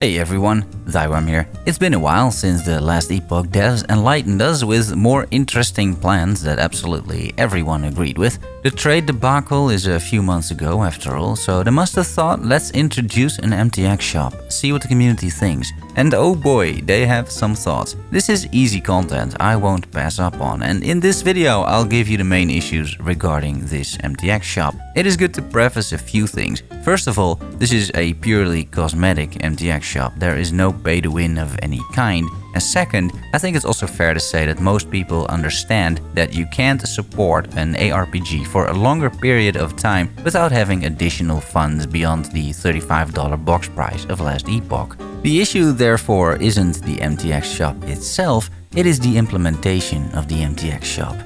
Hey everyone, Thyworm here. It's been a while since the last Epoch devs enlightened us with more interesting plans that absolutely everyone agreed with. The trade debacle is a few months ago after all, so they must have thought, let's introduce an MTX shop, see what the community thinks. And oh boy, they have some thoughts. This is easy content I won't pass up on, and in this video I'll give you the main issues regarding this MTX shop. It is good to preface a few things. First of all, this is a purely cosmetic MTX shop. There is no pay to win of any kind. And second, I think it's also fair to say that most people understand that you can't support an ARPG for a longer period of time without having additional funds beyond the $35 box price of last Epoch. The issue therefore isn't the MTX shop itself, it is the implementation of the MTX shop.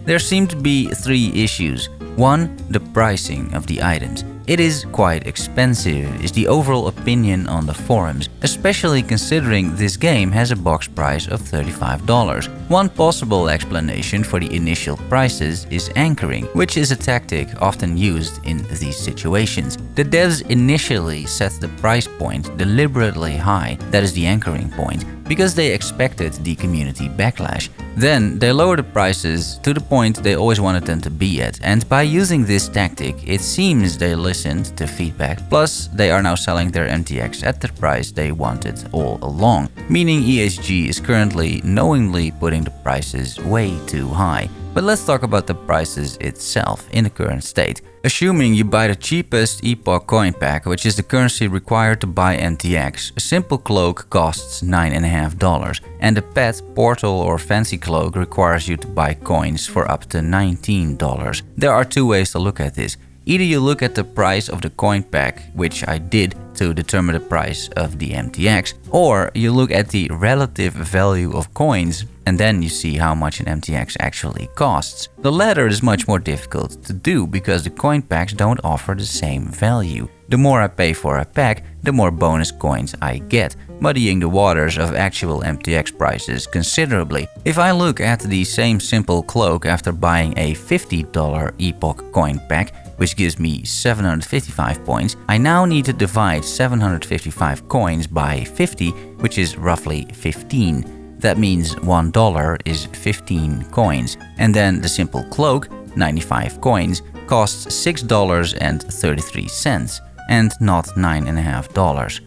There seem to be three issues. One, the pricing of the items. It is quite expensive, is the overall opinion on the forums, especially considering this game has a box price of $35. One possible explanation for the initial prices is anchoring, which is a tactic often used in these situations. The devs initially set the price point deliberately high, that is the anchoring point, because they expected the community backlash. Then they lowered the prices to the point they always wanted them to be at, and by using this tactic, it seems they listened to feedback. Plus, they are now selling their MTX at the price they wanted all along, meaning ESG is currently knowingly putting the prices way too high. But let's talk about the prices itself in the current state. Assuming you buy the cheapest Epoch coin pack, which is the currency required to buy MTX, a simple cloak costs $9.50, and a pet, portal or fancy cloak requires you to buy coins for up to $19. There are two ways to look at this. Either you look at the price of the coin pack, which I did to determine the price of the MTX, or you look at the relative value of coins and then you see how much an MTX actually costs. The latter is much more difficult to do because the coin packs don't offer the same value. The more I pay for a pack, the more bonus coins I get, muddying the waters of actual MTX prices considerably. If I look at the same simple cloak after buying a $50 Epoch coin pack, which gives me 755 points, I now need to divide 755 coins by 50, which is roughly 15. That means $1 is 15 coins. And then the simple cloak, 95 coins, costs $6.33 and not $9.50.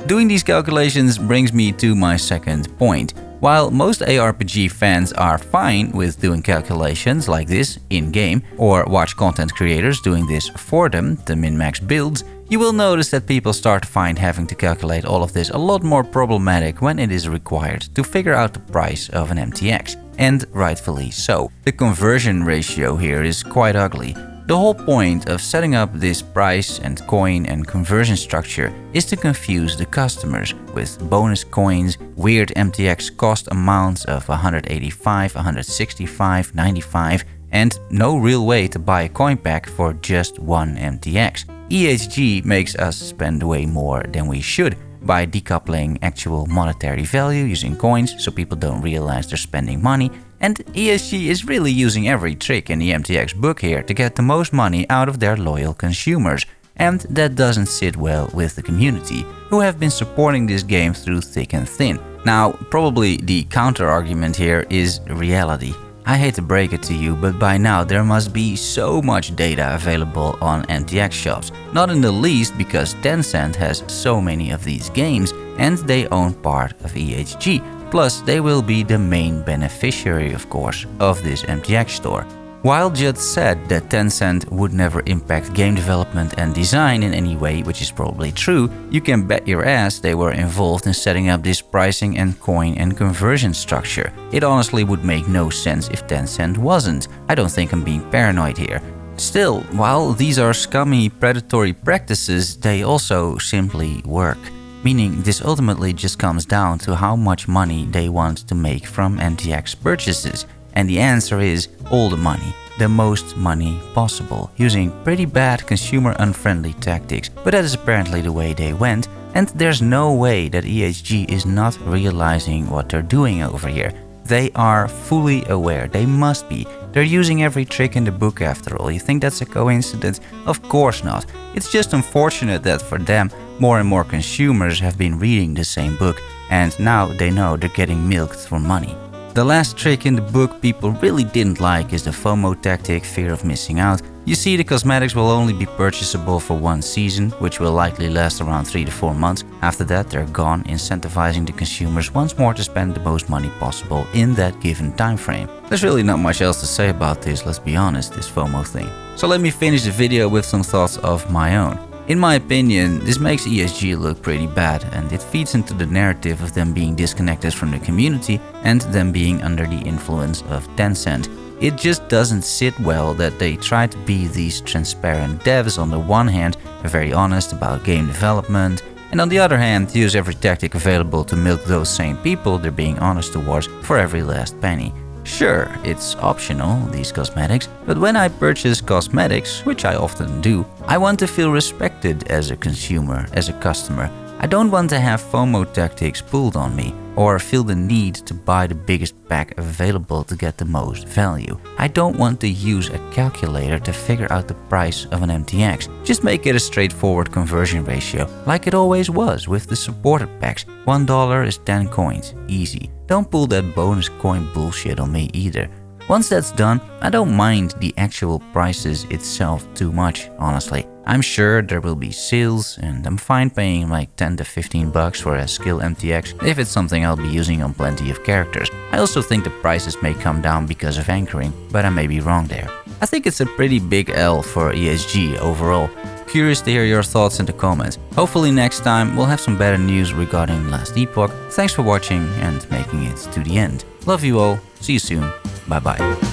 Doing these calculations brings me to my second point. While most ARPG fans are fine with doing calculations like this in-game, or watch content creators doing this for them to min-max builds, you will notice that people start to find having to calculate all of this a lot more problematic when it is required to figure out the price of an MTX. And rightfully so. The conversion ratio here is quite ugly. The whole point of setting up this price and coin and conversion structure is to confuse the customers with bonus coins, weird MTX cost amounts of 185, 165, 95, and no real way to buy a coin pack for just one MTX. ESG makes us spend way more than we should by decoupling actual monetary value using coins so people don't realize they're spending money. And ESG is really using every trick in the MTX book here to get the most money out of their loyal consumers. And that doesn't sit well with the community, who have been supporting this game through thick and thin. Now, probably the counter-argument here is reality. I hate to break it to you, but by now there must be so much data available on MTX shops. Not in the least because Tencent has so many of these games and they own part of EHG. Plus, they will be the main beneficiary, of course, of this MTX store. While Judd said that Tencent would never impact game development and design in any way, which is probably true, you can bet your ass they were involved in setting up this pricing and coin and conversion structure. It honestly would make no sense if Tencent wasn't. I don't think I'm being paranoid here. Still, while these are scummy, predatory practices, they also simply work. Meaning this ultimately just comes down to how much money they want to make from MTX purchases. And the answer is all the money, the most money possible, using pretty bad consumer-unfriendly tactics. But that is apparently the way they went, and there's no way that EHG is not realizing what they're doing over here. They are fully aware, they must be. They're using every trick in the book after all. You think that's a coincidence? Of course not. It's just unfortunate that for them, More and more consumers have been reading the same book, and now they know they're getting milked for money. The last trick in the book people really didn't like is the FOMO tactic, fear of missing out. You see, the cosmetics will only be purchasable for one season, which will likely last around 3 to 4 months. After that, they're gone, incentivizing the consumers once more to spend the most money possible in that given time frame. There's really not much else to say about this, let's be honest, this FOMO thing. So let me finish the video with some thoughts of my own. In my opinion, this makes ESG look pretty bad, and it feeds into the narrative of them being disconnected from the community and them being under the influence of Tencent. It just doesn't sit well that they try to be these transparent devs on the one hand, are very honest about game development, and on the other hand use every tactic available to milk those same people they're being honest towards for every last penny. Sure, it's optional, these cosmetics, but when I purchase cosmetics, which I often do, I want to feel respected as a consumer, as a customer. I don't want to have FOMO tactics pulled on me, or feel the need to buy the biggest pack available to get the most value. I don't want to use a calculator to figure out the price of an MTX. Just make it a straightforward conversion ratio, like it always was with the supported packs. $1 is 10 coins, easy. Don't pull that bonus coin bullshit on me either. Once that's done, I don't mind the actual prices itself too much, honestly. I'm sure there will be sales, and I'm fine paying like 10 to 15 bucks for a skill MTX if it's something I'll be using on plenty of characters. I also think the prices may come down because of anchoring, but I may be wrong there. I think it's a pretty big L for ESG overall. Curious to hear your thoughts in the comments. Hopefully next time we'll have some better news regarding last epoch. Thanks for watching and making it to the end. Love you all, see you soon, bye bye.